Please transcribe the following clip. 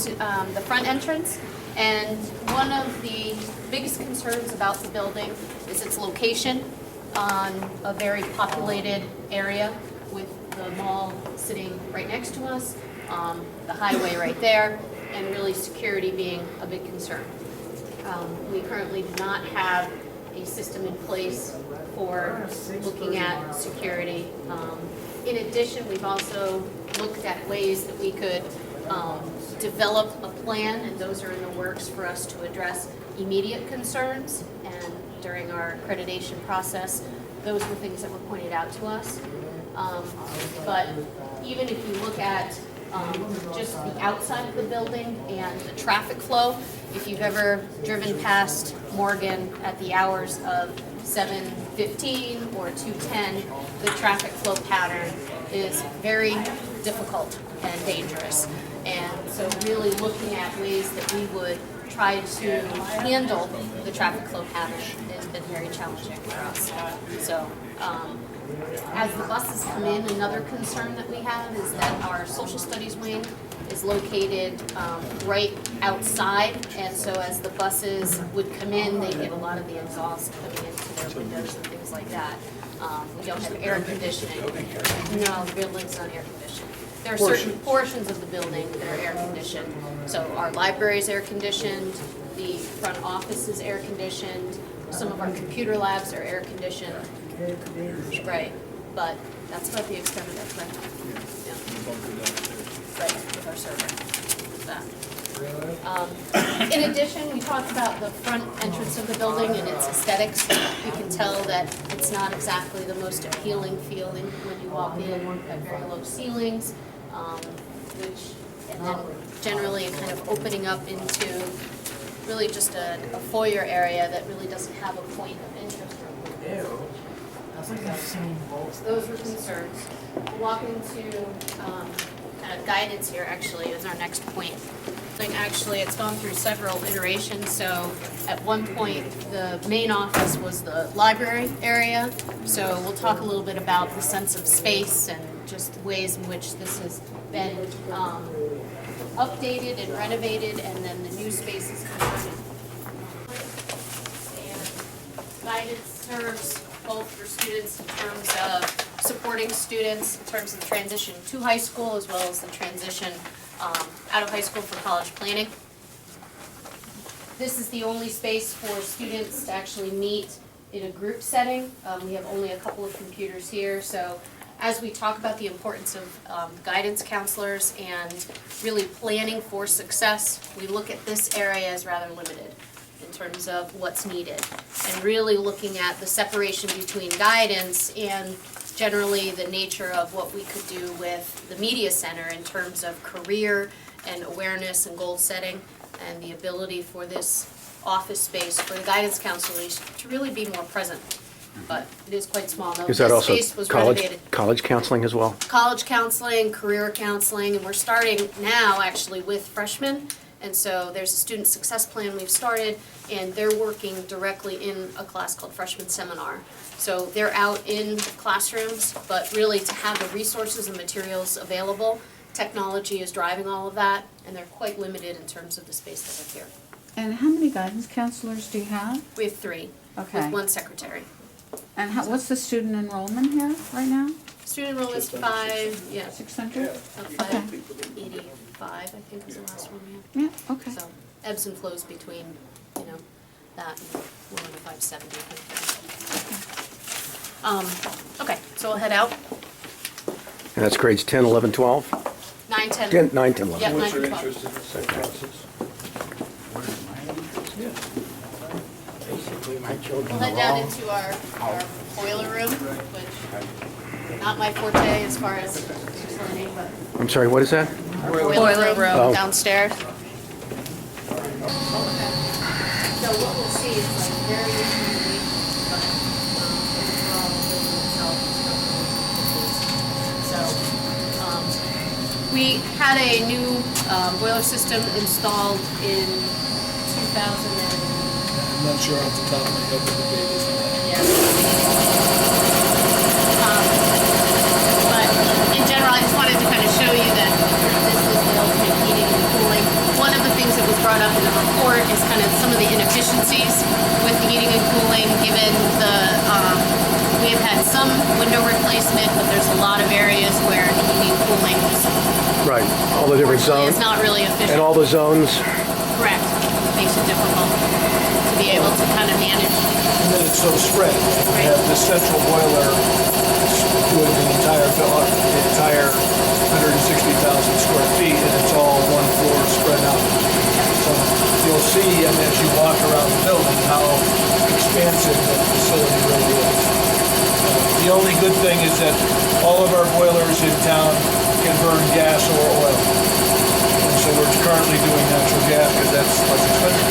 the front entrance, and one of the biggest concerns about the building is its location on a very populated area with the mall sitting right next to us, the highway right there, and really security being a big concern. We currently do not have a system in place for looking at security. In addition, we've also looked at ways that we could develop a plan, and those are in the works for us to address immediate concerns. And during our accreditation process, those were things that were pointed out to us. But even if you look at just the outside of the building and the traffic flow, if you've ever driven past Morgan at the hours of 7:15 or 2:10, the traffic flow pattern is very difficult and dangerous. And so really looking at ways that we would try to handle the traffic flow pattern has been very challenging for us. So as the buses come in, another concern that we have is that our social studies wing is located right outside, and so as the buses would come in, they get a lot of the exhaust coming into their windows and things like that. We don't have air conditioning. No, the building's not air conditioned. There are certain portions of the building that are air conditioned. So our library is air conditioned, the front office is air conditioned, some of our computer labs are air conditioned. Right, but that's about the extent of that, right? Yeah. Right, with our server. That. In addition, we talked about the front entrance of the building and its aesthetics. You can tell that it's not exactly the most appealing feeling when you walk in, at very low ceilings, and then generally kind of opening up into really just a foyer area that really doesn't have a point of interest. So those were concerns. Walk into kind of guidance here actually is our next point. Actually, it's gone through several iterations. So at one point, the main office was the library area. So we'll talk a little bit about the sense of space and just ways in which this has been updated and renovated, and then the new space is converted. And guidance serves both for students in terms of supporting students in terms of the transition to high school, as well as the transition out of high school for college planning. This is the only space for students to actually meet in a group setting. We have only a couple of computers here, so as we talk about the importance of guidance counselors and really planning for success, we look at this area as rather limited in terms of what's needed, and really looking at the separation between guidance and generally the nature of what we could do with the media center in terms of career and awareness and goal setting, and the ability for this office space for the guidance counselors to really be more present. But it is quite small. Is that also space was renovated. college counseling as well? College counseling, career counseling, and we're starting now actually with freshmen. And so there's a student success plan we've started, and they're working directly in a class called Freshman Seminar. So they're out in classrooms, but really to have the resources and materials available, technology is driving all of that, and they're quite limited in terms of the space that are here. And how many guidance counselors do you have? We have 3, Okay. with 1 secretary. And what's the student enrollment here right now? Student enrollment is 5, yeah, 600? 585, I think was the last one we had. Yeah, okay. So ebbs and flows between, that and more than 570. Okay, so we'll head out. And that's grades 10, 11, 12? 9, 10. 10, 9, 10, 11. Yep, 9 What's to your 12. interest in this process? Basically, my children We'll head are down all, into our boiler room, which not my forte as far as facility, but I'm sorry, what is that? boiler room Oh. downstairs. So what we'll see is like very unique, but overall the building itself is so we had a new boiler system installed in 2000 I'm not sure off the top of my head what the date is. But in general, I just wanted to kind of show you that this is the ultimate heating and cooling. report is kind of some of the inefficiencies with the heating and cooling, given the, we have had some window replacement, but there's a lot of areas where the heating and cooling is, Right, all the different unfortunately, zones, is not really efficient. and all the zones, Correct. Makes it difficult to be able to kind of manage. And then it's so spread. You have the central boiler with the entire 160,000 square feet, and it's all one floor spread out. So you'll see, and as you walk around the building, how expansive the facility really is. The only good thing is that all of our boilers in town can burn gas or oil. And so we're currently doing natural gas because that's less expensive.